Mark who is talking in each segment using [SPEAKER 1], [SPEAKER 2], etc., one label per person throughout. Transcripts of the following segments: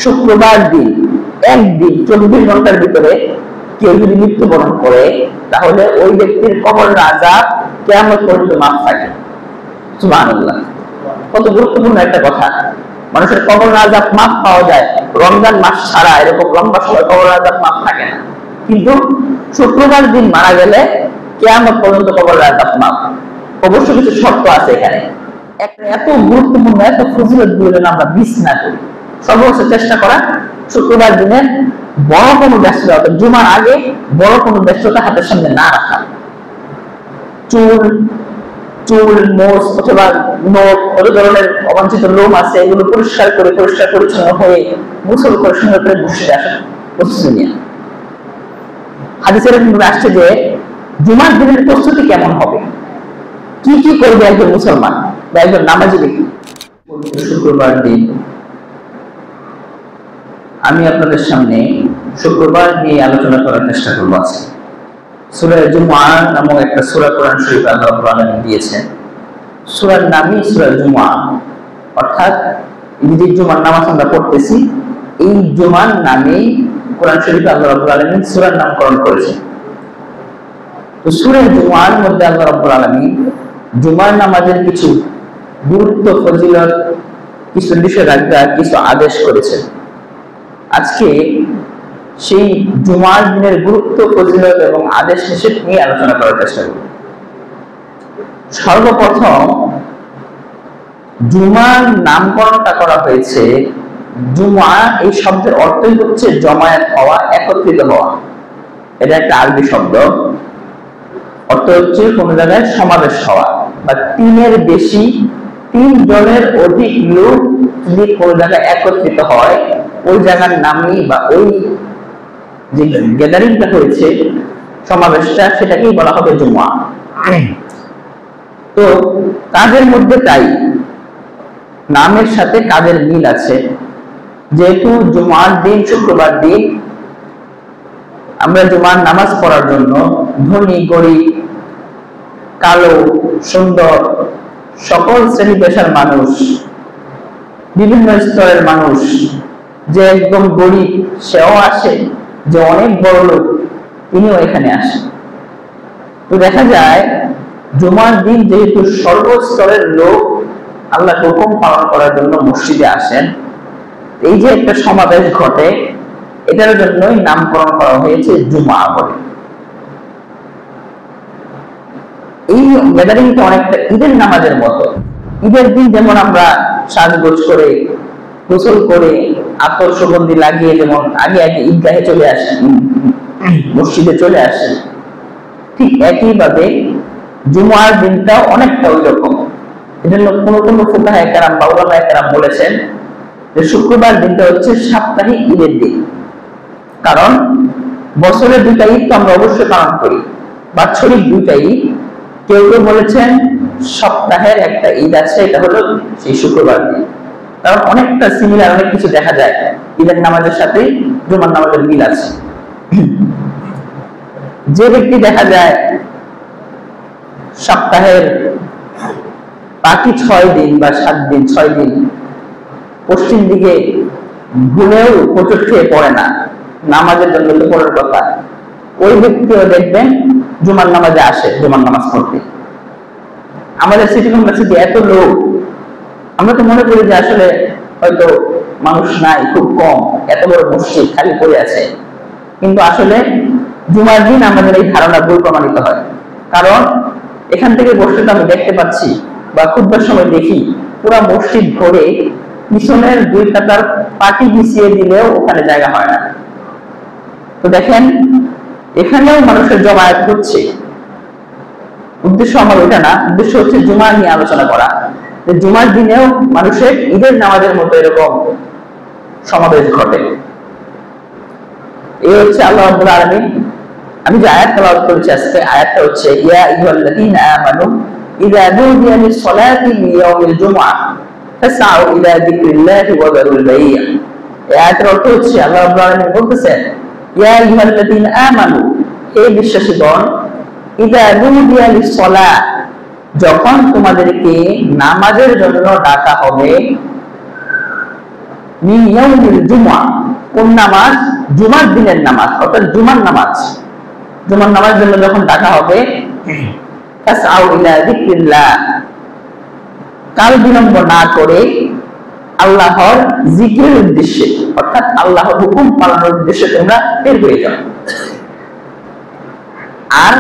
[SPEAKER 1] শুক্রবার দিন একদিন 24 ঘন্টার ভিতরে কেউ যদি মৃত্যুবরণ করে তাহলে ওই ব্যক্তির কবর আযাব কিয়ামত পর্যন্ত মাফ থাকে। সুবহানাল্লাহ, কত গুরুত্বপূর্ণ একটা কথা। মানুষের কবর আযাব মাফ পাওয়া যায়, রমজান মাস ছাড়া এরকম লম্বা সময় কবর আযাব মাফ থাকে না, কিন্তু শুক্রবার দিন মারা গেলে কিয়ামত পর্যন্ত কবর আযাব মাফ। অবশ্য কিছু শর্ত আছে এখানে। একটা এত গুরুত্বপূর্ণ এত ফজিলত বলে আমরা মিস না করি, সর্বোচ্চ চেষ্টা করা শুক্রবার দিনের বড় কোনো ব্যস্ততা অর্থাৎ জুমার আগে বড় কোনো ব্যস্ততা হাতের সামনে না রাখা। চুল মোচ অথবা নখ কত ধরনের অবাঞ্ছিত লোম আছে এগুলো পরিষ্কার পরিচ্ছন্ন হয়ে গোসল করে সুন্দর করে বসে আসা প্রস্তুতি নিয়ে। হাদিসের কিন্তু আসছে যে জুমার দিনের প্রস্তুতি কেমন হবে, কি কি করবে একজন মুসলমান বা একজন নামাজি ব্যক্তি। শুক্রবার দিন আমি আপনাদের সামনে শুক্রবার নিয়ে আলোচনা করার চেষ্টা করবো। আজকে সূরা জুমআ নামক একটা সূরা কোরআন শরীফে আল্লাহ রাব্বুল আলামিন দিয়েছেন। সূরার নামই সূরা জুমআ, অর্থাৎ ঈদের জুমার নামাজ আমরা পড়তেছি, এই জুমার নামেই কোরআন শরীফে আল্লাহ রাব্বুল আলামিন সূরার নামকরণ করেছেন। তো সূরা জুমআর মধ্যে আল্লাহ রাব্বুল আলামিন জুমার নামাজের কিছু গুরুত্ব, ফজিলত, কিছু নিষেধাজ্ঞা, কিছু আদেশ করেছেন। আজকে সেই জুমার দিনের গুরুত্ব, ফজিলত এবং আদেশ নিষেধ নিয়ে আলোচনা করার চেষ্টা করব। সর্বপ্রথম জুমার নামকরণটা করা হয়েছে, জুমা এই শব্দের অর্থই হচ্ছে জমায়েত হওয়া, একত্রিত হওয়া। এটা একটা আরবি শব্দ, অর্থ হচ্ছে কোন জায়গায় সমাবেশ হওয়া বা তিনের বেশি, 3 জনের অধিক লোক যদি কোন জায়গায় একত্রিত হয় ওই জায়গার নামই বা ওই যে গ্যাদারিংটা হয়েছে, সমাবেশটা, সেটাকেই বলা হবে জুমা। তো কাজের মধ্যে তাই নামের সাথে কাজের মিল আছে। যেহেতু জুমার দিন শুক্রবার দিন, আমরা জুমার নামাজ পড়ার জন্য ধনী গরিব, কালো সুন্দর সকল শ্রেণী পেশার মানুষ, বিভিন্ন স্তরের মানুষ, যে একদম গরিব সেও আসে, যে অনেক বড় লোক তিনিও এখানে আসেন। তো দেখা যায় জুমার দিন যেহেতু সর্বস্তরের লোক আল্লাহর হুকুম পালন করার জন্য মসজিদে আসেন, এই যে একটা সমাবেশ ঘটে, এটার জন্যই নামকরণ করা হয়েছে জুমা বলে। এই গ্যাদারিংটা অনেকটা ঈদের নামাজের মতো। ঈদের দিন যেমন আমরা সাজগোজ করে, গোসল করে, আতর সুগন্ধি লাগিয়ে যেমন আগে আগে ঈদগাহে চলে আসি, মসজিদে চলে আসি, ঠিক একইভাবে জুমার দিনটা অনেকটা ওই রকম। এজন্য কোনো ফুকাহায়ে কেরাম বা উলামায়ে কেরাম বলেছেন যে শুক্রবার দিনটা হচ্ছে সাপ্তাহিক ঈদের দিন। কারণ বছরের 2টা ঈদ তো আমরা অবশ্যই পালন করি, বাৎসরিক 2টা ঈদ। কেউ কেউ বলেছেন সপ্তাহের একটা ঈদ আছে, এটা হলো সেই শুক্রবার দিন। কারণ অনেকটা সিমিলার, অনেক কিছু দেখা যায় ঈদের নামাজের সাথে জুমার নামাজের মিল আছে। যে ব্যক্তি দেখা যায় সপ্তাহের বাকি 6 দিন বা 7 দিন 6 দিন পশ্চিম দিকে ভুলেও হোঁচট খেয়ে পড়ে না, নামাজের জন্য তো পড়ার কথা, ওই ব্যক্তিও দেখবেন জুমার নামাজে আসে জুমার নামাজ পড়তে। আমাদের সিটি কমপ্লেক্সে এত লোক, আমরা তো মনে করি যে আসলে হয়তো মানুষ নাই, খুব কম, এত বড় মসজিদ খালি পড়ে আছে, কিন্তু আসলে জুমার দিন আমাদের এই ধারণা ভুল প্রমাণিত হয়। কারণ এখান থেকে বসে তো আমি দেখতে পাচ্ছি বা খুতবার সময় দেখি পুরা মসজিদ ভরে, পিছনের 2 কাতার পাটি বিছিয়ে দিলেও ওখানে জায়গা হয় না। তো দেখেন এখানেও মানুষের জমায়েত হচ্ছে। উদ্দেশ্য আমার ওটা না, উদ্দেশ্য হচ্ছে জুমা নিয়ে আলোচনা করা, যে জুমার দিনেও মানুষের ঈদের নামাজের মতো এরকম সমাবেশ ঘটে। এই হচ্ছে আল্লাহ রাব্বুল আলামিন। আমি যে আয়াত তেলাওয়াত করেছি আজকে, আয়াতটা হচ্ছে ইয়া আইয়ুহাল্লাযীনা আমানু ইযা নুদিয়া লিস-সালাতি মিন-ইয়াউমিল জুমআহ ফাসআউ ইলা যিকরিল্লাহি ওয়া যারুল বাই'। এই আয়াতের অর্থ হচ্ছে আল্লাহ রাব্বুল আলামিন বলতেছেন, ইয়া আইয়ুহাল্লাযীনা আমানু, হে বিশ্বাসীগণ, ইযা নুদিয়া লিস-সালাহ, যখন তোমাদেরকে নামাজের জন্য ডাকা হবে, মিন ইয়াউমিল জুমআ, কোন নামাজ? জুমার দিনের নামাজ, অর্থাৎ জুমার নামাজ। জুমার নামাজের জন্য যখন ডাকা হবে, তাসআউ ইলা যিকরিল্লাহ, কাল বিলম্ব না করে আল্লাহর জিকিরের উদ্দেশ্যে, অর্থাৎ আল্লাহর হুকুম পালনের উদ্দেশ্যে তোমরা বের হয়ে যাও। আর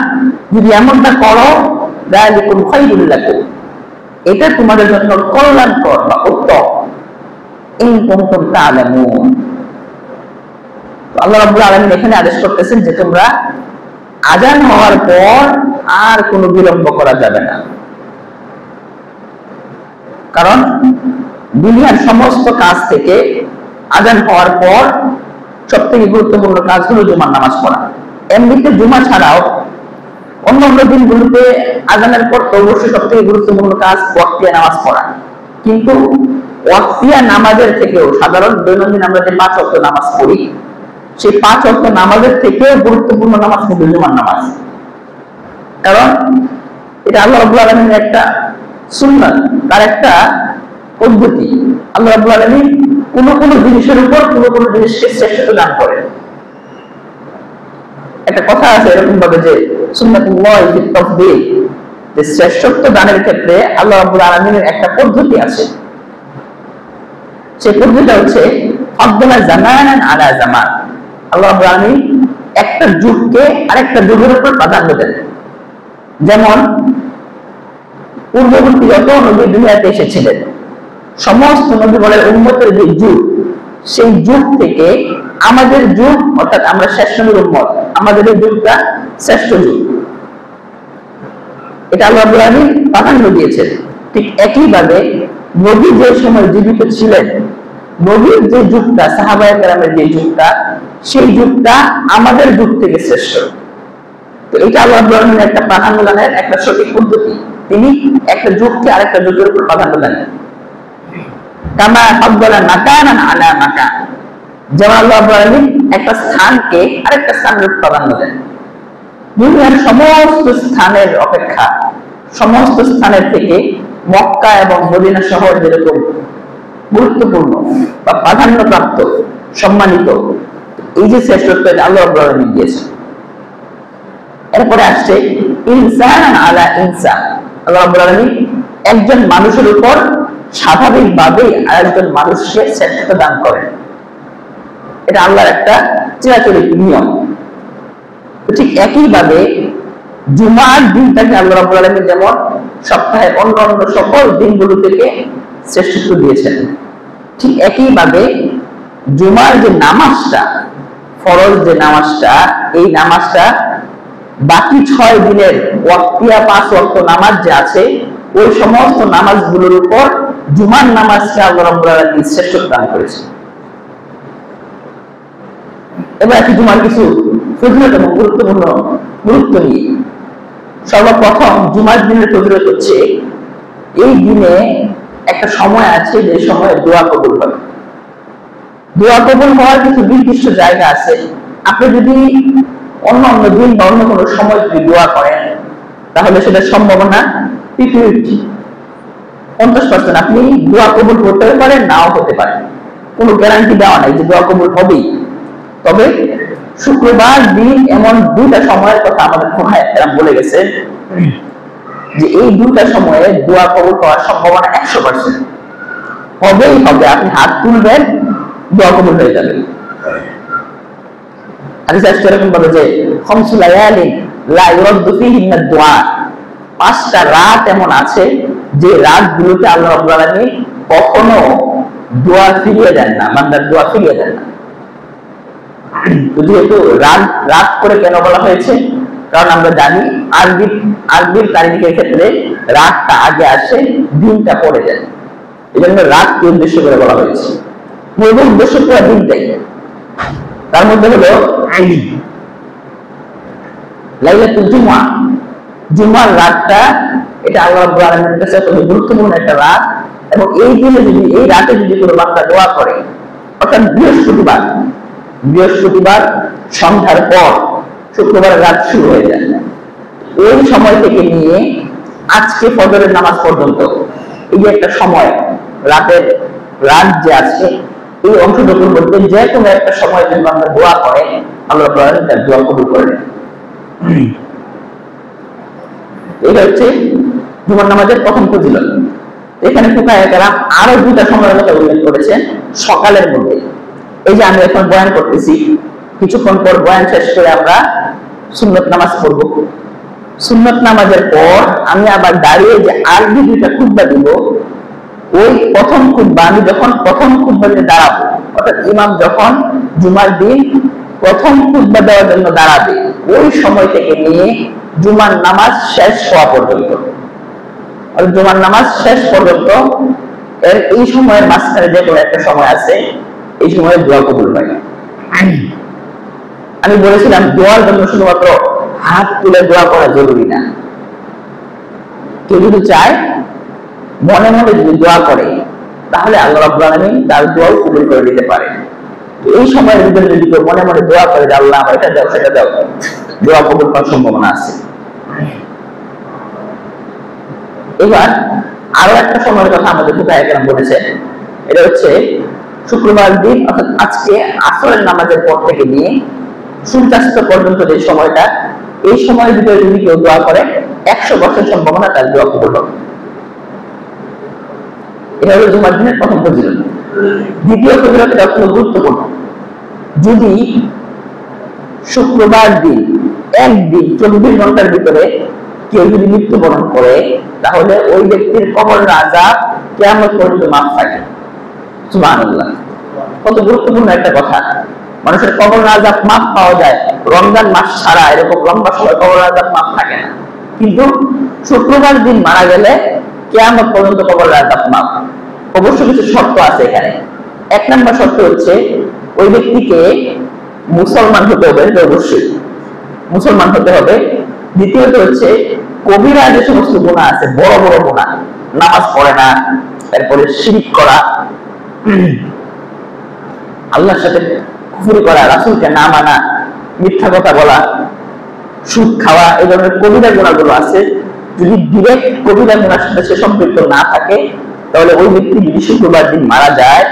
[SPEAKER 1] যদি এমনটা করো, যালিকুম খায়রুল লাকুম, এটা তোমাদের জন্য কল্যাণকর বা উত্তম। ইন কুনতুম তা'লামুন, আল্লাহ রাব্বুল আলামিন এখানে আদেশ করতেছেন যে তোমরা আযান হওয়ার পর আর কোনো বিলম্ব করা যাবে না। কারণ দুনিয়ার সমস্ত কাজ থেকে আযান হওয়ার পর সবথেকে গুরুত্বপূর্ণ কাজ হলো জুমার নামাজ পড়া। এমনিতে জুমা ছাড়াও অন্য অন্য দিনগুলোতে আযানের পর অবশ্যই সবথেকে গুরুত্বপূর্ণ কাজ ওয়াক্তিয়া নামাজ পড়া, কিন্তু ওয়াক্তিয়া নামাজের থেকেও, সাধারণ দৈনন্দিন আমরা যে 5 ওয়াক্ত নামাজ পড়ি, সেই 5 ওয়াক্ত নামাজের থেকেও গুরুত্বপূর্ণ নামাজ কিন্তু জুমার নামাজ। কারণ এটা আল্লাহ রাব্বুল আলামিনের একটা সুন্নাত, তার একটা পদ্ধতি। আল্লাহ রাব্বুল আলামিন কোন কোন জিনিসের উপর কোন কোন জিনিসকে শ্রেষ্ঠত্ব দান করেন। একটা কথা আছে এরকম ভাবে যে সুন্নাতুল্লাহি ফিত তাফদীল, যে শ্রেষ্ঠত্ব দানের ক্ষেত্রে আল্লাহ রাব্বুল আলামিনের একটা পদ্ধতি আছে। সেই পদ্ধতিটা হচ্ছে ফাদলা জামানান আলা জামান। আল্লাহ রাব্বুল আলামিন একটা যুগকে আরেকটা যুগের উপর প্রাধান্য দেন। যেমন পূর্ববর্তী যত নবী দুনিয়াতে এসেছিলেন, সমস্ত নবীগণের উম্মতের যে যুগ, সেই যুগ থেকে আমাদের যুগ, অর্থাৎ আমরা শেষ নবীর উম্মত, আমাদের এই যুগটা শ্রেষ্ঠ যুগ, এটা আল্লাহ রাব্বুল আলামিন প্রাধান্য দিয়েছেন। ঠিক একইভাবে নবী যে সময় জীবিত ছিলেন, নবীর যে যুগটা, সাহাবায়ে কেরামের যে যুগটা, সেই যুগটা আমাদের যুগ থেকে শ্রেষ্ঠ। তো এটা আল্লাহ রাব্বুল আলামিনের একটা প্রাধান্য দানের একটা সঠিক পদ্ধতি। তিনি একটা যুগকে আরেকটা যুগের উপর প্রাধান্য দেন। কামা ফাদলা মাকানান আলা মাকান, যেমন আল্লাহ রাব্বুল আলামিন একটা স্থানকে আরেকটা স্থানের উপর প্রাধান্য দেন। দুনিয়ার সমস্ত স্থানের অপেক্ষা, সমস্ত স্থানের থেকে মক্কা এবং মদিনা শহর যেরকম গুরুত্বপূর্ণ বা প্রাধান্যপ্রাপ্ত, সম্মানিত, এই যে শ্রেষ্ঠত্ব আল্লাহ রাব্বুল আলামিন দিয়েছেন। এরপরে আসছে ইনসান আলা ইনসান, আল্লাহ রাব্বুল আলামিন একজন মানুষের উপর স্বাভাবিকভাবেই আরেকজন মানুষকে শ্রেষ্ঠত্ব দান করেন। এটা আল্লাহর একটা চিরাচরিত নিয়ম। ঠিক একইভাবে জুমার দিনটাকে আল্লাহ রাব্বুল আলামিন যেমন সপ্তাহের অন্যান্য সকল দিনগুলো থেকে শ্রেষ্ঠত্ব দিয়েছেন, ঠিক একইভাবে জুমার যে নামাজটা, ফরজ যে নামাজটা, এই নামাজটা বাকি 6 দিনের ওয়াক্তিয়া 5 ওয়াক্ত নামাজ যে আছে, ওই সমস্ত নামাজগুলোর উপর জুমার নামাজকে আল্লাহ রাব্বুল আলামিন শ্রেষ্ঠত্ব দান করেছেন। এবার একটি জুমার কিছু ফজিলত এবং গুরুত্ব নিয়ে। সর্বপ্রথম জুমার দিনের ফজিলত হচ্ছে, এই দিনে একটা সময় আছে যে সময় দোয়া কবুল হয়। দোয়া কবুল হওয়ার কিছু নির্দিষ্ট জায়গা আছে। আপনি যদি অন্য অন্য দিন বা অন্য কোনো সময় যদি দোয়া করেন, তাহলে সেটার সম্ভাবনা 50%। আপনি দোয়া কবুল করতে পারেন, নাও হতে পারে, কোনো গ্যারান্টি দেওয়া নাই যে দোয়া কবুল হবেই। তবে শুক্রবার দিন এমন 2টা সময়ের কথা আমাদের ফুকাহায়ে বলে গেছে যে এই 2টা সময়ে দোয়া কবুল হওয়ার সম্ভাবনা 100%। হবেই হবে, আপনি হাত তুলবেন, দোয়া কবুল হয়ে যাবে। হাদিসে আসছে এরকম বলে যে খামসু লায়ালিন লা ইউরাদ্দু ফীহিন্না দুআ, 5টা রাত এমন আছে যে রাতগুলোতে আল্লাহ রাব্বুল আলামিন কখনো দোয়া ফিরিয়ে দেন না, বান্দার দোয়া ফিরিয়ে দেন না। যেহেতু রাত করে কেন বলা হয়েছে, কারণ আমরা জানি আরবির তারিখের ক্ষেত্রে রাতটা আগে আসে, দিনটা পরে যায়, এই জন্য রাতকে উদ্দেশ্য করে বলা হয়েছে। মূল উদ্দেশ্য পুরো দিনটাই। তার মধ্যে হলো লাইলাতুল জুমআ, জুমার রাতটা, এটা আল্লাহ রাব্বুল আলামিনের কাছে খুব গুরুত্বপূর্ণ একটা রাত। এবং এই দিনে যদি, এই রাতে যদি কোনো বান্দা দোয়া করে, অর্থাৎ বৃহস্পতিবার সন্ধ্যার পর শুক্রবারের রাত শুরু হয়ে যায়, ওই সময় থেকে নিয়ে আজকে ফজরের নামাজ পর্যন্ত এই যে একটা সময়, রাত যে আছে, এই অংশটুকুর মধ্যে যে কোনো একটা সময় যদি আমরা দোয়া করে আল্লাহ তার দোয়া কবুল করেন। এটা হচ্ছে জুমার নামাজের প্রথম ফজিলত। এখানে ফুকাহায়ে কেরাম আরো দুটা সময়ের কথা উল্লেখ করেছেন সকালের মধ্যে। এই যে আমি এখন বয়ান করতেছি, কিছুক্ষণ পর বয়ান শেষ করে আমরা সুন্নত নামাজ পড়ব। সুন্নত নামাজের পর আমি আবার দাঁড়িয়ে যে আরবি দুইটা খুতবা দিব, ওই প্রথম খুতবা আমি যখন প্রথম খুতবাতে দাঁড়াবো, অর্থাৎ ইমাম যখন জুমার দিন প্রথম খুতবা দেওয়ার জন্য দাঁড়াবে, ওই সময় থেকে নিয়ে জুমার নামাজ শেষ হওয়া পর্যন্ত, জুমার নামাজ শেষ পর্যন্ত এর এই সময়ের মাঝখানে যে কোনো একটা সময় আছে, এই সময়ে দোয়া কবুল হয়। আমি বলেছিলাম দোয়ার জন্য শুধুমাত্র হাত তুলে দোয়া করা জরুরি না। কেউ যদি চায় মনে মনে যদি দোয়া করে তাহলে আল্লাহ রাব্বুল আলামিন তার দোয়াও কবুল করে দিতে পারে। এই সময়ের ভিতরে যদি কেউ মনে মনে দোয়া করে যে আল্লাহ এটা দাও সেটা দাও, দোয়া কবুল হওয়ার সম্ভাবনা আছে। এবার আরো একটা সময়ের কথা আমাদের ফুকাহায়ে কেরাম বলেছেন, এটা হচ্ছে শুক্রবার দিন, অর্থাৎ আজকে আসরের নামাজের পর থেকে নিয়ে সূর্যাস্ত পর্যন্ত যে সময়টা, এই সময়ের ভিতরে যদি কেউ দোয়া করে 100% সম্ভাবনা তার দোয়া কবুল হবে। এটা হলো জুমার দিনের প্রথম ফজিলত। দ্বিতীয় ফজিলত এটা খুব গুরুত্বপূর্ণ। যদি শুক্রবার দিন একদিন 24 ঘন্টার ভিতরে কেউ যদি মৃত্যুবরণ করে তাহলে ওই ব্যক্তির কবরের আযাব কিয়ামত পর্যন্ত মাফ থাকে। সুবহানাল্লাহ, কত গুরুত্বপূর্ণ একটা কথা। মানুষের কবরের আযাব মাফ পাওয়া যায় রমজান মাস ছাড়া, এরকম লম্বা সময় কবরের আযাব মাফ থাকে না, কিন্তু শুক্রবার দিন মারা গেলে কিয়ামত পর্যন্ত কবরের আযাব মাফ। অবশ্য কিছু শর্ত আছে এখানে। এক নম্বর শর্ত হচ্ছে ওই ব্যক্তিকে মুসলমান হতে হবে, অবশ্যই মুসলমান হতে হবে। দ্বিতীয়ত হচ্ছে কবিরা যে সমস্ত গুনাহ আছে, বড় বড় গুনাহ, নামাজ পড়ে না, তারপরে শিরক করা, আল্লাহর সাথে কুফরি করা, রাসূলকে না মানা, মিথ্যা কথা বলা, সুদ খাওয়া, এই ধরনের কবিরা গুনাহগুলো আছে। যদি ডিরেক্ট কবিরা গুনাহর সাথে সে সম্পৃক্ত না থাকে তাহলে ওই ব্যক্তি যদি শুক্রবার দিন মারা যায়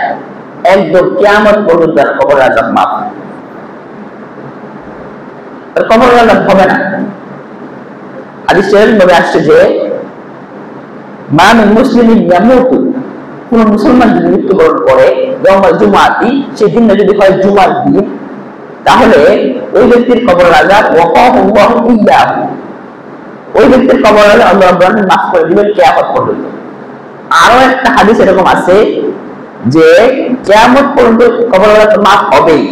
[SPEAKER 1] একদম কিয়ামত পর্যন্ত তার কবরের আযাব মাফ, তার কবরের আযাব হবে না। হাদিসের মধ্যে আসছে যে মা মিন মুসলিমিন ইয়ামুতু, কোন মুসলমান যদি মৃত্যুবরণ করে ইয়াউমাল জুমআতি, সেই দিনটা যদি হয় জুমার দিন, তাহলে ওই ব্যক্তির কবরের আযাব ওয়াকাহুল্লাহু ইয়্যাহু, ওই ব্যক্তির কবরের আযাব আল্লাহ রাব্বুল আলামিন মাফ করে দিবেন কিয়ামত পর্যন্ত। আরো একটা হাদিস এরকম আছে যে কিয়ামত পর্যন্ত কবরের আযাব মাফ হবেই,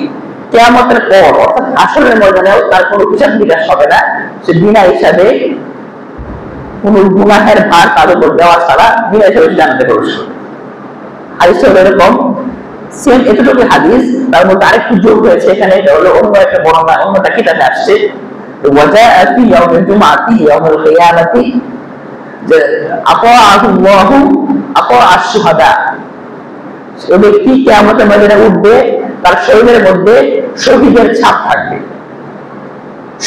[SPEAKER 1] কিয়ামতের পর অর্থাৎ হাসরের ময়দানেও তার কোনো হিসাব নিকাশ হবে না, সে বিনা হিসাবে কোন গুনাহের ভার তার উপর দেওয়া ছাড়া বিনা হিসাবে জান্নাতে প্রবেশ করবে। হাদিসটা এরকম সেম এতটুকু হাদিস, তার মধ্যে আরেকটু যোগ হয়েছে এখানে, এটা হলো অন্য একটা বর্ণনা, অন্যটা কিতাবে আসছে ওয়াজাআ ফি ইয়াউমিল জুমআতি ইয়াউমুল কিয়ামাতি যে আতাআহুল্লাহু আতাআশ শুহাদা, ওই ব্যক্তি কিয়ামতের ময়দানে উঠবে, তার শরীরের মধ্যে শহীদের ছাপ থাকবে,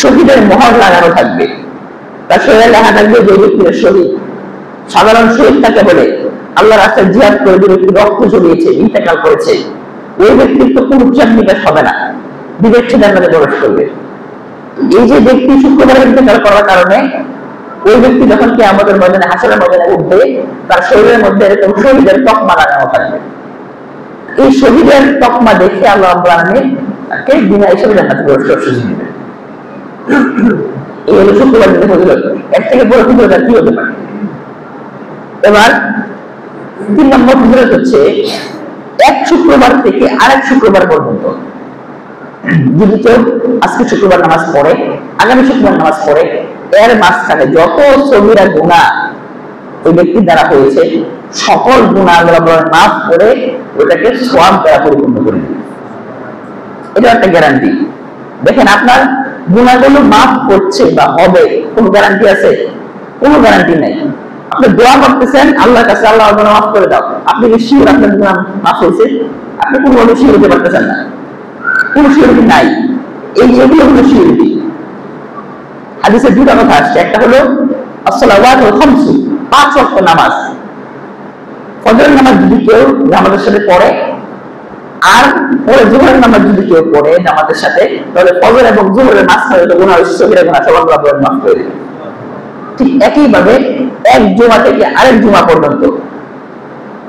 [SPEAKER 1] শহীদের মোহর লাগানো থাকবে, তার শরীরে লেখা থাকবে যে ব্যক্তির শহীদ। সাধারণ শহীদ তাকে বলে আল্লাহ রাস্তায় জিহাদ করে যে ব্যক্তি রক্ত ঝরিয়েছে, ইন্তেকাল করেছে, ওই ব্যক্তির তো কোনো হিসাব নিকাশ হবে না, ডিরেক্ট জান্নাতে প্রবেশ করবে। এই যে ব্যক্তি শুক্রবার ইন্তেকাল করার কারণে ওই ব্যক্তি যখন কিয়ামতের ময়দানে হাসরের ময়দানে উঠবে তার শরীরের মধ্যে এরকম শহীদের তকমা লাগানো থাকবে। এই শহীদের তকমা দেখে আল্লাহ রাব্বুল আলামিন তাকে বিনা হিসাবে জান্নাতে প্রবেশ করার সুযোগ দিবেন। এই হলো শুক্রবার দিনের ফজিলত। এর থেকে বড় ফজিলত কি হতে পারে? এবার 3 নম্বর ফজিলত হচ্ছে এক শুক্রবার থেকে আরেক শুক্রবার পর্যন্ত যদি কেউ আজকে শুক্রবার নামাজ পড়ে, আগামী শুক্রবার নামাজ পড়ে, এর মাঝখানে যত সগীরা গুনাহ ওই ব্যক্তির দ্বারা হয়েছে সকল গুনাহ আল্লাহ মাফ করে ওটাকে সওয়াব দ্বারা পরিপূর্ণ করে দিবে। এটা একটা গ্যারান্টি। দেখেন আপনার গুনাহগুলো মাফ করছে বা হবে, কোনো গ্যারান্টি আছে? কোনো গ্যারান্টি নাই। আপনি দোয়া করতেছেন আল্লাহর কাছে, আল্লাহ গুনাহ মাফ করে দাও, আপনি কি শিওর আপনার গুনাহ মাফ হয়েছে? আপনি কোনোভাবে শিওর হতে পারতেছেন না, কোনো সিউরিটি নাই। এই এগুলো হলো সিউরিটি। হাদিসে দুটো কথা আসছে, একটা হলো আসসালাওয়াতুল খামসু, 5 ওয়াক্ত নামাজ। ফজরের নামাজ যদি কেউ নামাজের সাথে পড়ে আর পরে জোহরের নামাজ যদি কেউ পড়ে নামাজের সাথে, তাহলে ফজর এবং জোহরের মাঝখানে যত গুনাহ হয়েছে সগীরা গুনাহ সব আল্লাহ রাব্বুল আলামিন মাফ করে দিবেন। ঠিক একইভাবে এক জুমা থেকে আরেক জুমা পর্যন্ত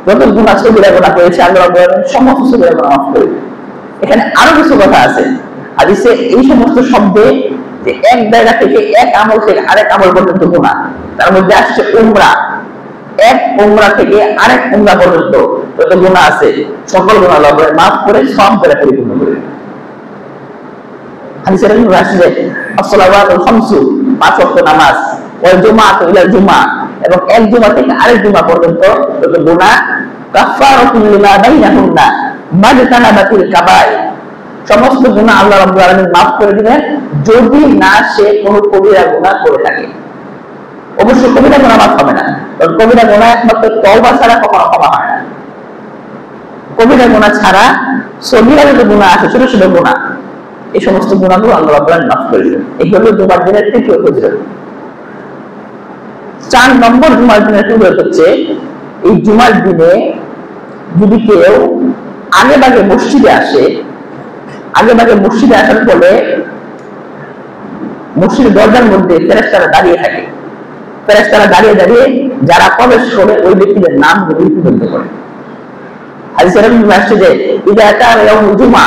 [SPEAKER 1] যত গুনাহ সগীরা গুনাহ হয়েছে আল্লাহ রাব্বুল আলামিন সমস্ত সগীরা গুনাহ মাফ করে দিবেন। এখানে আরো কিছু কথা আছে হাদিসে, এই সমস্ত শব্দে যে এক জায়গা থেকে এক আমল থেকে আরেক আমল পর্যন্ত গুনাহ, তার মধ্যে আসছে উমরা, এক উমরা থেকে আরেক উমরা পর্যন্ত যত গুনাহ আছে সকল গুনাহ আল্লাহ মাফ করে সব করে পরিপূর্ণ করে দিবেন। হাদিসের মধ্যে আসছে as-salawatul khamsu, 5 ওয়াক্ত নামাজ, ওয়াল জুমআতু ইলা জুমআ, এবং এক জুমা থেকে আরেক জুমা পর্যন্ত যত গুনাহ কাফারাতুল লিমা বাইনাহুন্না মাজতানাবাতিল কাবাইর, সমস্ত গুনাহ আল্লাহ রাব্বুল আলামিন মাফ করে দিবেন যদি না সে কোনো কবিরা গুনাহ করে থাকে। অবশ্য কবিরা গুনাহ মাফ হবে না, কারণ কবিরা গুনাহ একমাত্র তওবা ছাড়া কখনো ক্ষমা হয় না। কবিরা গুনাহ ছাড়া সগীরা যত গুনাহ আছে, ছোট ছোট গুনাহ, এই সমস্ত গুনাহগুলো আল্লাহ রাব্বুল আলামিন মাফ করে দিবেন। এই হলো জুমার দিনের তৃতীয় ফজিলত। 4 নম্বর জুমার দিনের ফজিলত হচ্ছে, এই জুমার দিনে যদি কেউ আগে ভাগে মসজিদে আসে, আগে ভাগে মসজিদে আসার ফলে মসজিদের দরজার মধ্যে ফেরেশতারা দাঁড়িয়ে থাকে। ফেরেশতারা দাঁড়িয়ে দাঁড়িয়ে যারা প্রবেশ করে ওই ব্যক্তিদের নামগুলো লিপিবদ্ধ করে। হাদিসের মধ্যে আসছে যে ইযা কানা ইয়াউমুল জুমআ,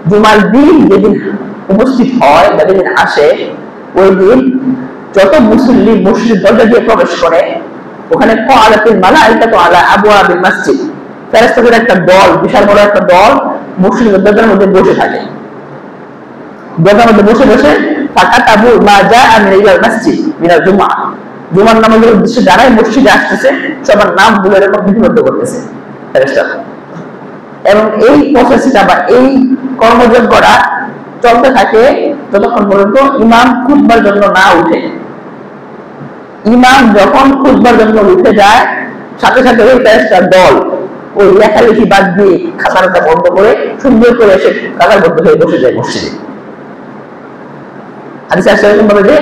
[SPEAKER 1] জুমার দিন যেদিন উপস্থিত হয় বা যেদিন আসে, ওই দিন যত মুসল্লি মসজিদের দরজা দিয়ে প্রবেশ করে, ওখানে ক্বালাতিল মালাইকাতু আলা আবওয়াবিল মসজিদ, ফেরেশতাদের একটা দল, বিশাল বড় একটা দল মসজিদের দরজার মধ্যে বসে থাকে। দরজার মধ্যে বসে বসে ফাকাতাবু মা জাআ মিনাল মসজিদ মিনাল জুমআ, জুমার নামাজের উদ্দেশ্যে যারাই মসজিদে আসতেছে সবার নামগুলো এরকম লিপিবদ্ধ করতেছে ফেরেশতারা। এবং এই প্রসেসটা বা এই কর্মযজ্ঞটা চলতে থাকে যতক্ষণ পর্যন্ত ইমাম খুতবার জন্য না উঠে। ইমাম যখন খুতবার জন্য উঠে যায়, সাথে সাথে ওই ফেরেশতার দল ওই লেখালেখি বাদ দিয়ে খাতাটা বন্ধ করে সুন্দর করে এসে কাতারবদ্ধ হয়ে বসে যায় মসজিদে। হাদিসে আসছে এরকম যে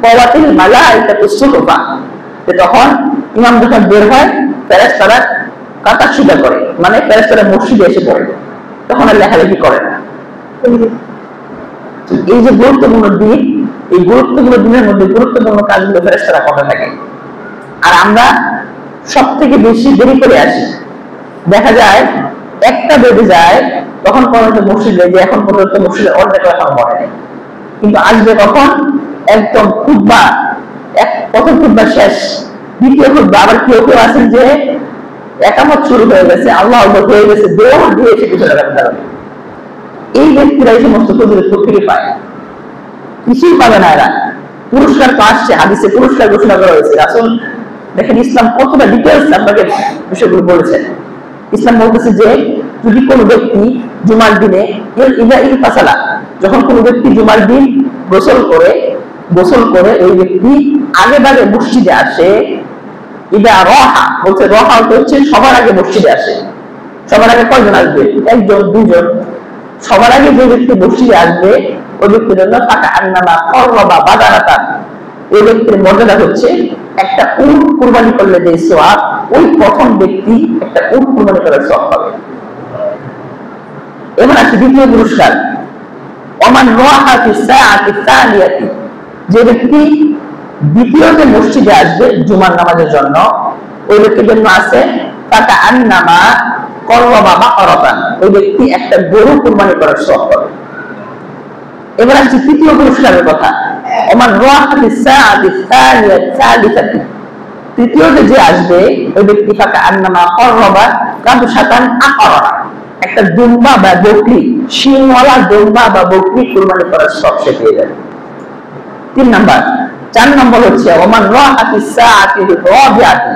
[SPEAKER 1] ক্বালাতিল মালাইকাতু সুফা, যে তখন ইমাম যখন বের হয় ফেরেশতারা কাতার সোজা করে, মানে ফেরেশতারা মসজিদে এসে পড়ে, তখন আর লেখালেখি করে না। এই যে গুরুত্বপূর্ণ দিন, এই গুরুত্বপূর্ণ দিনের মধ্যে গুরুত্বপূর্ণ কাজগুলো ফেরেশতারা করতে থাকে। আর আমরা সব থেকে বেশি দেরি করে আসি। দেখা যায় 1টা বেজে যায় তখন পর্যন্ত মসজিদে, যে এখন পর্যন্ত মসজিদে অর্ধেক এখনো পড়ে নাই, কিন্তু আসবে কখন একদম খুতবা, প্রথম খুতবা শেষ, দ্বিতীয় খুতবা, আবার কেউ কেউ আছেন যে একামত শুরু হয়ে গেছে, আল্লাহ আকবার হয়ে গেছে, দৌড় দিয়ে এসে পিছনে দাঁড়াবে। এই ব্যক্তিরা এই সমস্ত ফজিলত কোথেকে পায়? কিছুই পাবে না এরা। পুরস্কার তো আসছে, হাদিসে পুরস্কার ঘোষণা করা হয়েছে। রাসূল দেখেন ইসলাম কতটা ডিটেইলস আপনাকে বিষয়গুলো বলেছেন। ইসলাম বলতেছে যে যদি কোনো ব্যক্তি জুমার দিনে যখন কোনো ব্যক্তি জুমার দিন গোসল করে ওই ব্যক্তি আগে ভাগে মসজিদে আসে, ইদা রাহা, বলছে রাহা হচ্ছে সবার আগে মসজিদে আসে। সবার আগে কয়জন আসবে? 1 জন 2 জন। সবার আগে যে ব্যক্তি মসজিদে আসবে ওই ব্যক্তির জন্য ফাকা আন্নামা করবা বাদারাতান, ওই ব্যক্তির মর্যাদা হচ্ছে একটা উট কুরবানি করলে যে সওয়াব, ওই প্রথম ব্যক্তি একটা উট কুরবানি করার সওয়াব পাবে। এবার আছে দ্বিতীয় পুরস্কার, ওমান রাহা ফি সাআতি সানিয়াতি, যে ব্যক্তি দ্বিতীয় যে মসজিদে আসবে জুমার নামাজের জন্য, ওই ব্যক্তির জন্য আছে ফাকা আন্নামা করবা বাকারাতান, ওই ব্যক্তি একটা গরু কুরবানি করার সওয়াব পাবে। এবার আসছে তৃতীয় পুরস্কারের কথা, ওমান রাহা ফি সাআতি সালিসাতি, তৃতীয় যে আসবে ওই ব্যক্তি ফাকা আন্নামা করবা কাবশাতান আকরা, একটা দুম্বা বা বকরি, শিংওয়ালা দুম্বা বা বকরি কুরবানি করার সওয়াব সে পেয়ে যাবে। 3 নাম্বার। 4 নম্বর হচ্ছে ওমান রাহা ফি সাআতি রাবিআতি,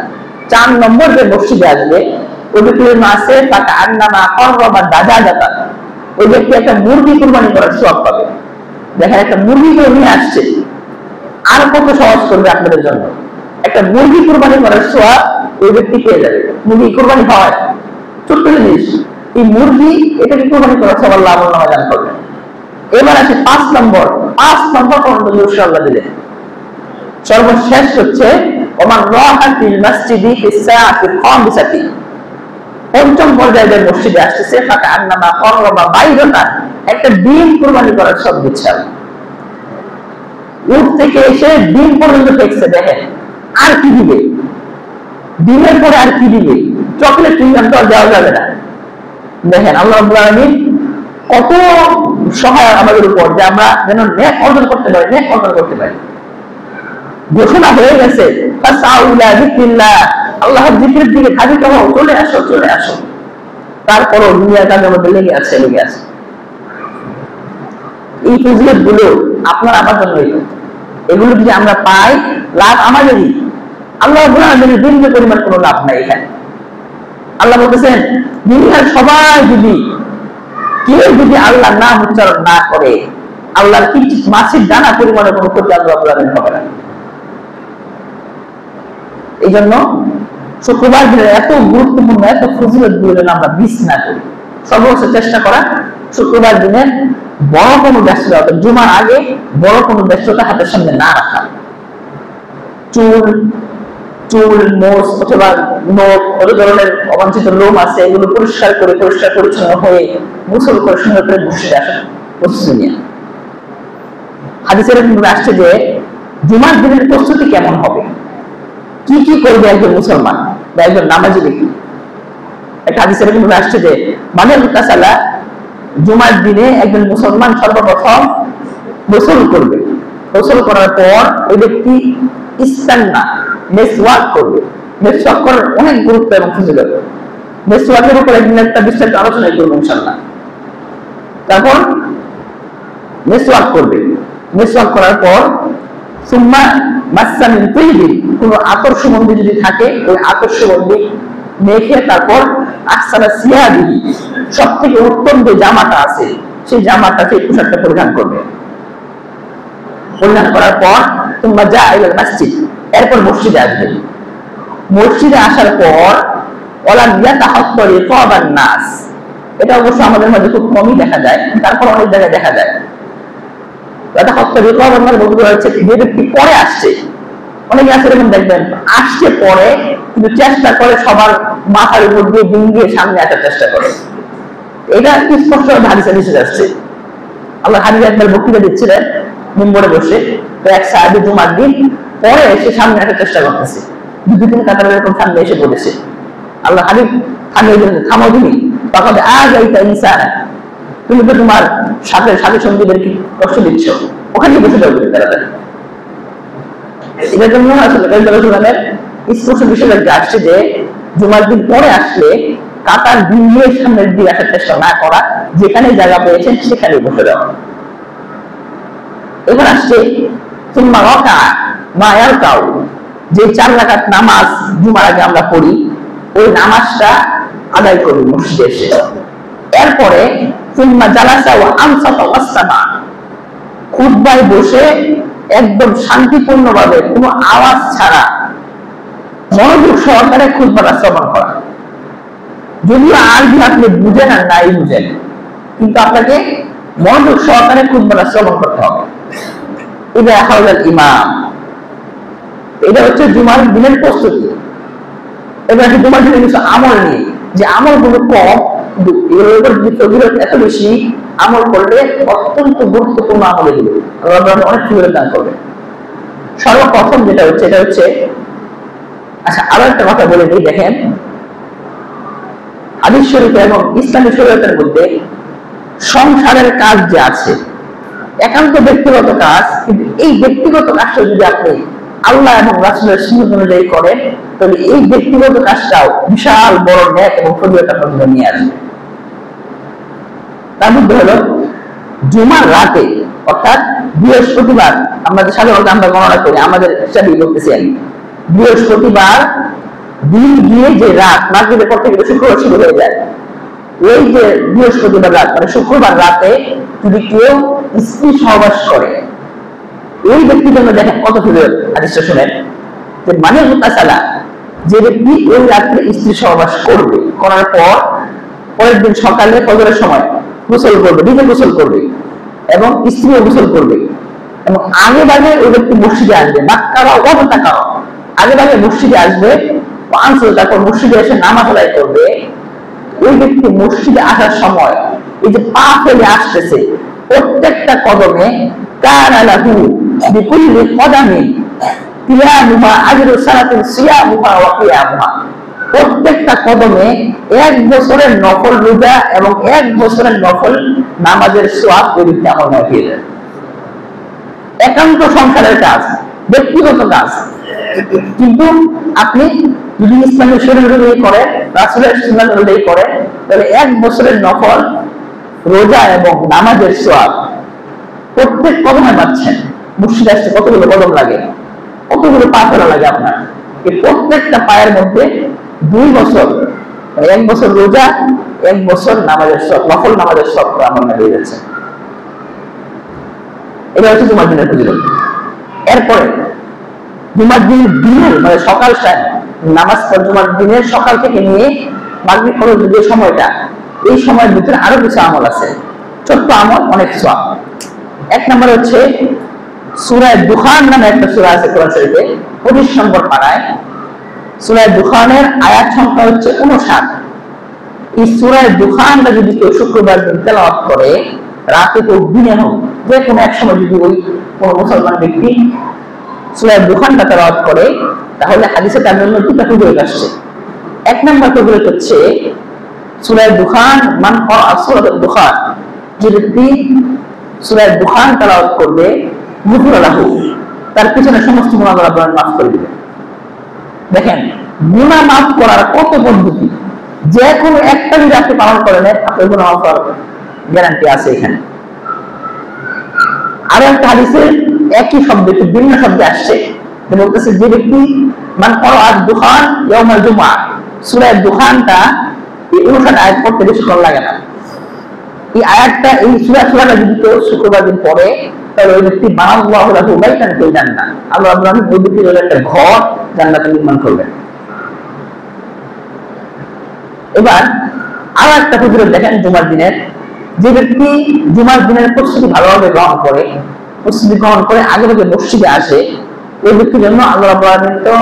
[SPEAKER 1] 4 নম্বর যে মসজিদে আসবে ওই ব্যক্তির আছে ফাকা আন্নামা করবা দাজাজাতান, ওই ব্যক্তি একটা মুরগি কুরবানি করার সওয়াব পাবে। দেখেন একটা মুরগি করে নিয়ে আসছে, আর কত সহজ করবে আপনাদের জন্য। একটা মুরগি কুরবানি করার সওয়াব ওই ব্যক্তি পেয়ে যাবে। মুরগি কুরবানি হয় ছোট্ট জিনিস, এই মুরগি এটাকে কুরবানি করার সওয়াব আল্লাহ আমলনামায় দান করবেন। এবার আছে 5 নম্বর। 5 নম্বর পর্যন্ত ইনশাআল্লাহ দিলেন। সর্বশেষ হচ্ছে ওমান রাহা ফিল মসজিদি ফি সাআতিল খামিসাতি, পঞ্চম পর্যায়ে মসজিদে আসতেছে ফাঁকা আন্নামা করবা বাইরটা একটা ডিম কোরবানি করার সব দিচ্ছে। উঠ থেকে এসে ডিম পর্যন্ত টেকছে, দেখেন আর কি দিবে, ডিমের পরে আর কি দিবে, চকলেট কিনলাম তো আর দেওয়া যাবে না। দেখেন আল্লাহ রাব্বুল আলামিন কত সহায় আমাদের উপর, যে আমরা যেন নেক অর্জন করতে পারি, নেক অর্জন করতে পারি। ঘোষণা হয়ে গেছে ফাসাউলা যিকরিল্লাহ, আল্লাহর জিকিরের দিকে ধাবিত হও, চলে আসো চলে আসো। তারপরও দুনিয়ার কাজের মধ্যে লেগে আছে। এই ফজিলত গুলো আপনার আমার জন্যই, এগুলো যদি আমরা পাই লাভ আমাদেরই। আল্লাহ রাব্বুল আলামিনের বিন্দু পরিমাণ কোনো লাভ নাই এখানে। আল্লাহ বলতেছেন দুনিয়ার সবাই যদি কেউ যদি আল্লাহর নাম উচ্চারণ না করে, আল্লাহর কিঞ্চিত মাছের দানা পরিমাণে কোনো ক্ষতি আল্লাহ রাব্বুল আলামিন হবে না। এই জন্য শুক্রবার দিনের এত গুরুত্বপূর্ণ, এত ফজিলত গুলো যেন আমরা মিস না করি। সর্বোচ্চ চেষ্টা করা শুক্রবার দিনের বড় কোনো ব্যস্ততা, জুমার আগে বড় কোনো ব্যস্ততা হাতের সামনে না রাখা। চুল মোষ অথবা নখ, কত ধরনের অবাঞ্ছিত লোম আছে, এগুলো পরিষ্কার করে পরিষ্কার পরিচ্ছন্ন হয়ে গোসল করে সুন্দর করে বসে আসা প্রস্তুতি নিয়ে। হাদিসের মধ্যে আসছে যে জুমার দিনের প্রস্তুতি কেমন হবে, কি কি করবে একজন মুসলমান বা একজন নামাজি ব্যক্তি। একটা হাদিসের মধ্যে আসছে যে মানের মুতাসালা, জুমার দিনে একজন মুসলমান সর্বপ্রথম গোসল করবে। গোসল করার পর ওই ব্যক্তি ইস্তান্না মেসওয়াক করবে। মেসওয়াক করার অনেক গুরুত্ব এবং ফজিলত, মেসওয়াকের উপর একদিন একটা বিস্তারিত আলোচনা করব ইনশাআল্লাহ। তারপর মেসওয়াক করবে। মেসওয়াক করার পর সুম্মা মাসসা মিন তিবিন, কোনো আতর সুগন্ধি যদি থাকে ওই আতর সুগন্ধি মেখে তারপর আহসানা সিয়াবিহি, সবথেকে উত্তম যে জামাটা আছে সেই জামাটা, সেই পোশাকটা পরিধান করবে। পরিধান করার পর সুম্মা যা ইলাল মসজিদ, এরপর মসজিদে আসবে। মসজিদে আসার পর ওয়ালাম ইয়াতাহাত্তু রিকাবান নাস, এটা অবশ্য আমাদের মধ্যে খুব কমই দেখা যায়, তারপর অনেক জায়গায় দেখা যায়। ইয়াতাহাত্তু রিকাবান নাস বলতে হচ্ছে যে ব্যক্তি পরে আসছে, অনেকে আছে এরকম দেখবেন আসছে পরে কিন্তু চেষ্টা করে সবার মাথার উপর দিয়ে ডিঙ্গিয়ে সামনে আসার চেষ্টা করে। এটা স্পষ্ট হাদিসে এসে আসছে। আল্লাহ হাদিস একবার বক্তৃতা দিচ্ছিলেন মিম্বরে বসে, তো এক সাহাবী জুমার দিন পরে এসে সামনে আসার চেষ্টা করতেছে, দুই তিন কাতার এরকম সামনে এসে পড়েছে। আল্লাহ হাদিস থামিয়ে দিলেন, থামো তুমি, তখন আজ এইটা ইনসান, তুমি তো তোমার সাথে সঙ্গীদেরকে কষ্ট দিচ্ছ, ওখানে বসে যাও তাড়াতাড়ি। এটার জন্য আসলে স্পষ্ট বিষয় আসছে যে জুমার দিন পরে আসলে কাতার দিয়ে সামনের দিকে আসার চেষ্টা না করা, যেখানে জায়গা পেয়েছেন সেখানে বসে যাওয়া। এবার আসছে সুম্মা রাকা মা ইয়ারকাউ, যে 4 রাকাত নামাজ জুমার আগে আমরা পড়ি ওই নামাজটা আদায় করব মসজিদে এসে। এরপরে সুম্মা জালাসা ওয়া আমসাতা ওয়াসতামা, খুতবায় বসে একদম শান্তিপূর্ণভাবে কোনো আওয়াজ ছাড়া মনোযোগ সহকারে খুতবাটা শ্রবণ করা। যদিও আরবি আপনি বুঝেন আর নাই বুঝেন, কিন্তু আপনাকে মনোযোগ সহকারে খুতবাটা শ্রবণ করতে হবে। এটা হাওলাল ইমাম, এটা হচ্ছে জুমার দিনের প্রস্তুতি। এবার জুমার দিনের কিছু আমল নিয়ে, যে আমল গুলো কম এত বেশি আমল করলে অত্যন্ত গুরুত্বপূর্ণ আমল এগুলো অনেক সুবিধা দান করবে। সর্বপ্রথম যেটা হচ্ছে এটা হচ্ছে, আচ্ছা আরো একটা কথা বলে দিই, দেখেন হাদিস শরীফ এবং ইসলামী শরীয়তের মধ্যে সংসারের কাজ যে আছে একান্ত ব্যক্তিগত কাজ, কিন্তু এই ব্যক্তিগত কাজটা যদি আপনি আল্লাহ এবং রাসূলের সুন্নাত অনুযায়ী করেন তাহলে এই ব্যক্তিগত কাজটাও বিশাল বড় নেক এবং ফজিলত আপনাদের নিয়ে আসবে। তার মধ্যে হলো জুমার রাতে, অর্থাৎ বৃহস্পতিবার, আমরা সাধারণত আমরা গণনা করি, আমাদের হিসাবেই বলতেছি আমি, বৃহস্পতিবার দিন গিয়ে যে রাত মাগরিবের পর থেকে শুক্রবার শুরু হয়ে যায়, এই যে বৃহস্পতিবার রাত মানে শুক্রবার রাতে যদি কেউ স্ত্রী সহবাস করে, ওই ব্যক্তির জন্য দেখেন কত ফজিলত। হাদিসটা শুনেন যে মানে মুতাসালা, যে ব্যক্তি ওই রাত্রে স্ত্রী সহবাস করবে, করার পর পরের দিন সকালে ফজরের সময় গোসল করবে, নিজে গোসল করবে এবং স্ত্রীও গোসল করবে, এবং আগে ভাগে ওই ব্যক্তি মসজিদে আসবে, আগে ভাগে মসজিদে আসবে, তারপর মসজিদে এসে নামাজ আদায় করবে, ওই ব্যক্তি মসজিদে আসার সময় এই যে পা ফেলে আসতেছে, প্রত্যেকটা কদমে কানা লাহু বিকুল্লি কদামিন কিয়ামুহা আজরু সালাতিন সিয়ামুহা ওয়া কিয়ামুহা, প্রত্যেকটা কদমে 1 বছরের নফল রোজা এবং 1 বছরের নফল নামাজের সওয়াব ওই ব্যক্তি আমলনামায় পেয়ে যায়। একান্ত সংসারের কাজ, ব্যক্তিগত কাজ। কিন্তু আপনি যদি ইসলামের শরীয়ত অনুযায়ী করেন, রাসূলের সুন্নাত অনুযায়ী করেন, তাহলে 1 বছরের নফল রোজা এবং নামাজের সওয়াব প্রত্যেক কদমে পাচ্ছেন। মসজিদে আসতে কতগুলো কদম লাগে, কতগুলো পা ফেলা লাগে আপনার, এই প্রত্যেকটা পায়ের মধ্যে 2 বছর, 1 বছর রোজা, 1 বছর নামাজের সওয়াব, নফল নামাজের সওয়াব আমলনামায় হয়ে যাচ্ছে। এটা হচ্ছে জুমার দিনের ফজিলত। এরপরে জুমার দিনের মানে সকাল নামাজ পড়া, জুমার দিনের সকাল থেকে নিয়ে মাগরিব পর্যন্ত যে সময়টা, এই সময়ের ভিতরে আরো কিছু আমল আছে, ছোট্ট আমল, অনেক সওয়াব। 1 নম্বর হচ্ছে সূরা দুখান নামে একটা সূরা আছে কোরআন শরীফে, 25 নম্বর পারায়। সূরা দুখানের আয়াত সংখ্যা হচ্ছে 59। এই সূরা দুখানটা যদি কেউ শুক্রবার দিন তেলাওয়াত করে, রাতে হোক দিনে হোক, যে কোনো এক সময় যদি ওই কোন মুসলমান ব্যক্তি সূরা দুখানটা তেলাওয়াত করে, তাহলে হাদিসে তার জন্য 2টা ফজিলত আসছে। 1 নম্বর ফজিলত হচ্ছে সূরা দুখান, মান ক্বারা সূরাতুদ দুখান, যে ব্যক্তি সূরা দুখান তেলাওয়াত করবে, গুফিরা লাহু, তার পিছনে সমস্ত গুনাহ আল্লাহ মাফ করে দিবেন। দেখেন গুনাহ মাফ করার কত পদ্ধতি, যে কোনো একটা যদি আপনি পালন করেন, আপনার গুনাহ মাফ হওয়ার গ্যারান্টি আছে এখানে। আরো একটা হাদিসে একই শব্দ একটু ভিন্ন শব্দে আসছে, বলতেছে যে ব্যক্তি মান ক্বারা দুখান ইয়াউমাল জুমআ, সূরা দুখানটা এই 59 আয়াত পড়তে বেশিক্ষণ লাগে না। এই আয়াতটা, এই সূরাটা যদি কেউ শুক্রবার দিন পড়ে, তাহলে ওই ব্যক্তি বানাল্লাহু লাহু বাইতান ফিল জান্নাহ, আল্লাহ রাব্বুল আলামিন ওই ব্যক্তির জন্য একটা ঘর জান্নাতে নির্মাণ করবেন। এবার আরো একটা ফজিলত দেখেন জুমার দিনের, যে ব্যক্তি জুমার দিনের প্রস্তুতি ভালোভাবে গ্রহণ করে, আগে থেকে মসজিদে আসে, ওই ব্যক্তির জন্য আল্লাহ রাব্বুল আলামিন তো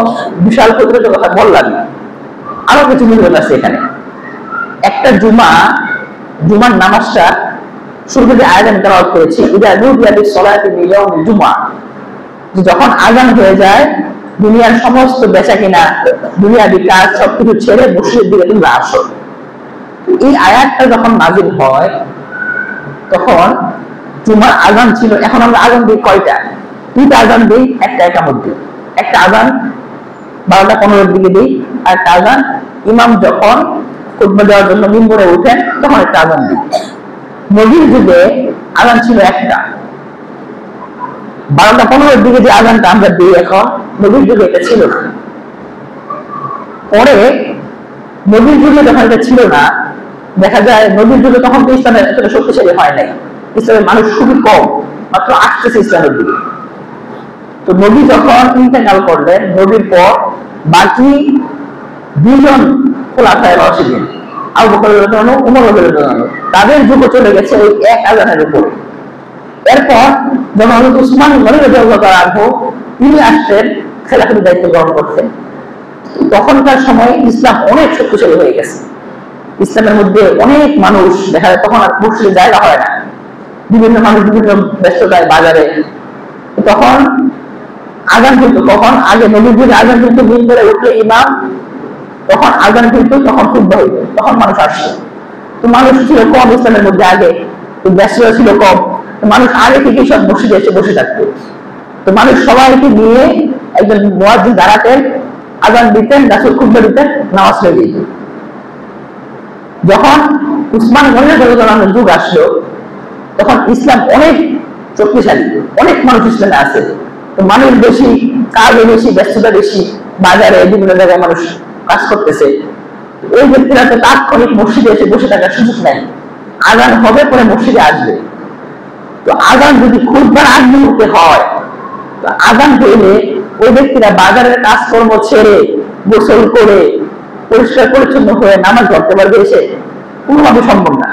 [SPEAKER 1] বিশাল ফজিলতের কথা বললাম। আরো কিছু ফজিলত আছে এখানে। একটা জুমার নামাজটা শুরুতে যে আয়াত আমি তেলাওয়াত করেছি, ইদা নুদিয়া লিস-সালাতি মিন ইয়াউমিল জুমআ, যখন আযান হয়ে যায়, দুনিয়ার সমস্ত বেচাকেনা, দুনিয়াবি কাজ সবকিছু ছেড়ে মসজিদের দিকে তোমরা আসো। এই আয়াতটা যখন নাযিল হয়, তখন জুমার আযান ছিল, এখন আমরা আযান দিই কয়টা? 2টা আযান দিই, একটা একামত দিই। একটা আযান 12:15 দিকে দিই, আর একটা আযান ইমাম যখন খুতবা দেওয়ার জন্য মিম্বরে ওঠেন তখন একটা আযান দিই। নবীর যুগে আযান ছিল একটা, 12:15 দিকে যে আযানটা আমরা দিই এখন, নবীর যুগে এটা ছিল না। পরে নবীর যুগে যখন এটা ছিল না, দেখা যায় নবীর যুগে তখন তো ইসলামের এতটা শক্তিশালী হয় নাই, ইসলামের মানুষ খুবই কম, মাত্র আসতেছে ইসলামের দিকে। তো নবী যখন ইন্তেকাল করলেন, নবীর পর বাকি 2 জন খোলাফায়ে রাশিদিন, আবু বকর রাদিয়াল্লাহু আনহু, ওমর রাদিয়াল্লাহু আনহু, তাদের যুগ চলে গেছে ওই এক আযানের উপর। এরপর যখন হযরত উসমান গনি রাদিয়াল্লাহু আনহু তিনি আসছেন খেলাফতের দায়িত্ব গ্রহণ করতেন, তখনকার সময় ইসলাম অনেক শক্তিশালী হয়ে গেছে। ইসলামের মধ্যে অনেক মানুষ, দেখা যায় তখন আর মসজিদে জায়গা হয় না, বিভিন্ন মানুষ বিভিন্ন ব্যস্ততায় বাজারে, তখন আযান হইতো। তখন আগে নবীর যুগে আযান হইতো, মিম্বরে উঠলে ইমাম, তখন আযান হইতো, তখন খুতবা হইতো, তখন মানুষ আসছে। তো মানুষ ছিল কম ইসলামের মধ্যে, আগে ব্যস্ততা ছিল কম, মানুষ আগে থেকে সব মসজিদে এসে বসে থাকতো। তো মানুষ সবাইকে নিয়ে একজন মুয়াজ্জিন দাঁড়াতেন, আযান দিতেন, রাসূল খুতবা দিতেন, নামাজ হয়ে যেত। যখন উসমান গনি রাদিয়াল্লাহু আনহুর যুগ আসলো, তখন ইসলাম অনেক শক্তিশালী, অনেক মানুষ ইসলামে আছে। তো মানুষ বেশি, কাজও বেশি, ব্যস্ততা বেশি, বাজারে বিভিন্ন জায়গায় মানুষ কাজ করতেছে। ওই ব্যক্তিরা তো তাৎক্ষণিক মসজিদে এসে বসে থাকার সুযোগ নেই, আযান হবে পরে মসজিদে আসবে। তো আযান যদি খুতবার আগ মুহূর্তে হয়, তো আযান হইলে ওই ব্যক্তিরা বাজারের কাজকর্ম ছেড়ে গোসল করে পরিষ্কার পরিচ্ছন্ন হয়ে নামাজ পড়তে পারবে, এসে কোনোভাবে সম্ভব না।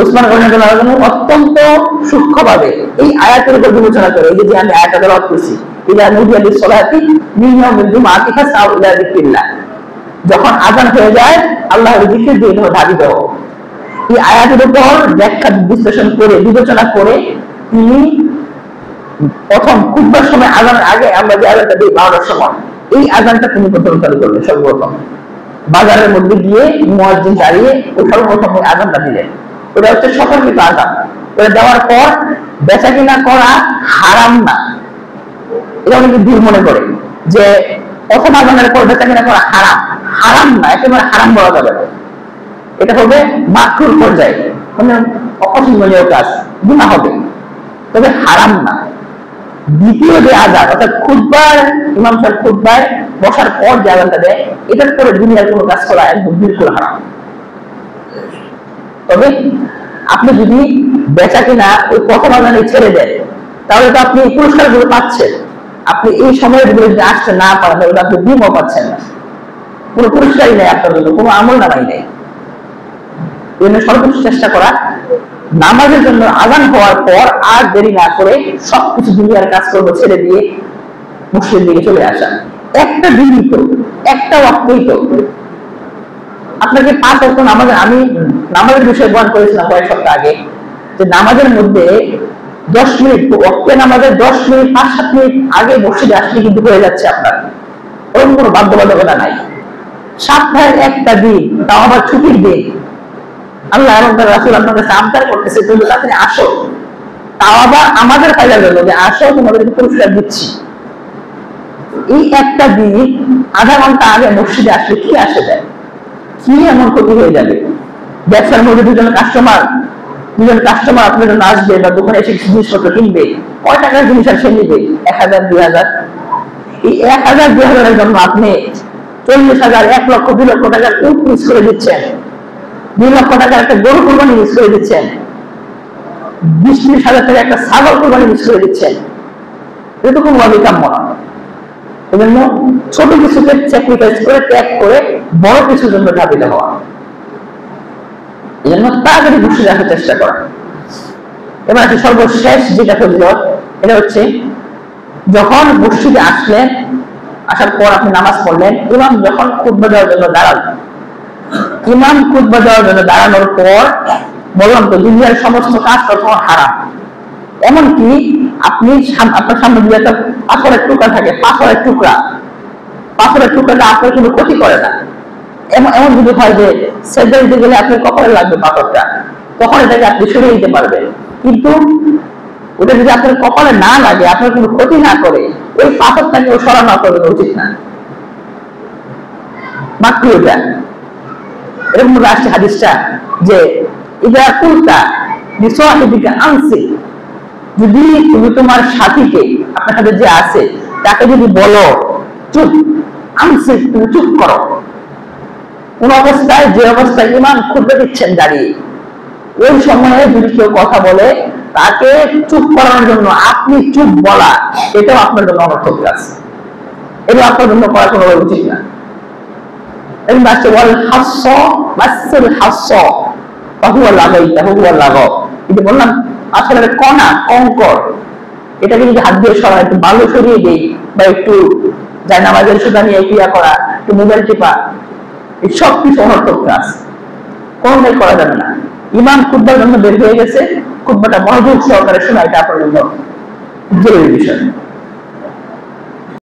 [SPEAKER 1] উসমান গনি রাদিয়াল্লাহু আনহু অত্যন্ত সূক্ষ্মভাবে এই আয়াতের উপর বিবেচনা করে, এই যে আমি আয়াতটা তেলাওয়াত করছি, ইদা নুদিয়া লিস-সালাতি মিন ইয়াউমিল জুমআতি ফাসআউ ইলা যিকরিল্লাহ, যখন আজান হয়ে যায় আল্লাহর জিকির দিয়ে ধাবিত হও। এই আয়াতের উপর ব্যাখ্যা বিশ্লেষণ করে বিবেচনা করে তিনি প্রথম খুতবার সময় আজানের আগে আমরা যে আজানটা দিই 12টার সময়, এই আজানটা তিনি প্রথম চালু করলেন। সর্বপ্রথম বাজারের মধ্যে গিয়ে মুয়াজ্জিন দাঁড়িয়ে সর্বপ্রথম ওই আজানটা দিলেন। ওটা হচ্ছে সতর্কিত আজান। ওটা দেওয়ার পর বেচা কিনা করা হারাম না, এটা অনেকে ভুল মনে করে যে প্রথম আজানের পর বেচা কিনা করা হারাম। হারাম না, একেবারে হারাম বলা যাবে না, এটা হবে মাকরুহ পর্যায়ে, মানে অপছন্দনীয় কাজ, গুনাহ হবে, তবে হারাম না। দ্বিতীয় যে আজান অর্থাৎ খুতবার, ইমাম সাহেব খুতবায় বসার পর যে আজানটা দেয়, এটার পরে দুনিয়ার কোনো কাজ করা একদম বিলকুল হারাম। তবে আপনি যদি বেচা কিনা ওই প্রথম আজানে ছেড়ে দেন তাহলে তো আপনি পুরস্কার গুলো পাচ্ছেন। আপনি এই সময়ের গুলো যদি আসতে না পারেন তাহলে আপনি বিমও পাচ্ছেন না, কোনো পুরস্কারই নেই আপনার জন্য, কোনো আমল নামাই নেই। এই জন্য সর্বোচ্চ চেষ্টা করা নামাজের জন্য আজান হওয়ার পর আর দেরি না করে সবকিছু দুনিয়ার কাজ করবো ছেড়ে দিয়ে মসজিদের দিকে চলে আসা। একটা দিনই তো, একটা ওয়াক্তই তো। আপনাকে 5 ওয়াক্ত নামাজ, আমি নামাজের বিষয়ে বয়ান করেছিলাম কয়েক সপ্তাহ আগে যে নামাজের মধ্যে 10 মিনিট, ওয়াক্তে নামাজের 10 মিনিট 5-7 মিনিট আগে মসজিদে আসলে কিন্তু হয়ে যাচ্ছে আপনার, এরকম কোনো বাধ্যবাধকতা নাই। সপ্তাহের একটা দিন, তাও আবার ছুটির দিন, আল্লাহ এবং তার রাসূল আপনার কাছে আমদার করতেছে তুমি তাড়াতাড়ি আসো, তাও আবার আমাদের ফায়দার জন্য যে আসো তোমাদেরকে পুরস্কার দিচ্ছি। এই একটা দিন আধা ঘন্টা আগে মসজিদে আসলে কি আসে যায়, কি এমন ক্ষতি হয়ে যাবে? ব্যবসার মধ্যে দুজন কাস্টমার আপনার জন্য আসবে বা দোকানে এসে জিনিসপত্র কিনবে, কয় টাকার জিনিস আর সে নিবে? 1000, 2000। এই 1000, 2000-এর জন্য আপনি 40,000, 1 লক্ষ, 2 লক্ষ টাকার উট মিস করে দিচ্ছেন, 2 লক্ষ টাকার একটা গরু কোরবানি মিস করে দিচ্ছেন, 20-30 হাজার টাকা একটা ছাগল কোরবানি মিস করে দিচ্ছেন। এটা কোনো ভাবে কাম্য না। এজন্য ছোট কিছুকে স্যাক্রিফাইস করে, ত্যাগ করে বড় কিছুর জন্য ধাবিত হওয়া। এজন্য তাড়াতাড়ি মসজিদে আসার চেষ্টা করা। এবার আছে সর্বশেষ যেটা ফজিলত, এটা হচ্ছে যখন মসজিদে আসলেন, আসার পর আপনি নামাজ পড়লেন, ইমাম যখন খুতবা দেওয়ার জন্য দাঁড়ালেন, ইমাম খুতবা দেওয়ার জন্য দাঁড়ানোর পর বললাম তো দুনিয়ার সমস্ত কাজ তখন হারাম। এমনকি আপনি আপনার সামনে যদি একটা পাথরের টুকরা থাকে, পাথরের টুকরাটা আপনার কোনো ক্ষতি করে না। এমন যদি হয় যে সেজদা দিতে গেলে আপনার কপালে লাগবে পাথরটা, তখন এটাকে আপনি সরিয়ে দিতে পারবেন। কিন্তু ওটা যদি আপনার কপালে না লাগে, আপনার কোনো ক্ষতি না করে, ওই পাথরটাকে সরানো আপনার উচিত না, মাকরুহ। এরকম আসছে হাদিসটা যে ইদা কুলতা বিসাহিবিকা আনসি, যদি তুমি তোমার সাথীকে, আপনার সাথে যে আছে তাকে যদি বলো চুপ, আনসি তুমি চুপ করো, কোন অবস্থায়, যে অবস্থায় ইমাম খুতবা দিচ্ছেন দাঁড়িয়ে, ওই সময়ে যদি কেউ কথা বলে তাকে চুপ করানোর জন্য আপনি চুপ বলা, এটাও আপনার জন্য অনর্থক কাজ, এটা আপনার জন্য করা কোনো উচিত না। এরকম আছে ওয়াল হাস্স মাসুল হাস্স হুয়া লাগাইতা হুয়া লাগাও, এটা বললাম আসলে কণা, কঙ্কর, এটাকে যদি হাত দিয়ে সরাই, একটু বালু সরিয়ে দেই, বা একটু জায়নামাজের সুতা নিয়ে ক্রিয়া করা, একটু মোবাইল টিপা, এই সব কিছু অনর্থক কাজ, কোনটাই করা যাবে না। ইমাম খুতবার জন্য বের হয়ে গেছে, খুতবাটা মনোযোগ সহকারে শোনা, এটা আপনার জন্য জরুরি বিষয়।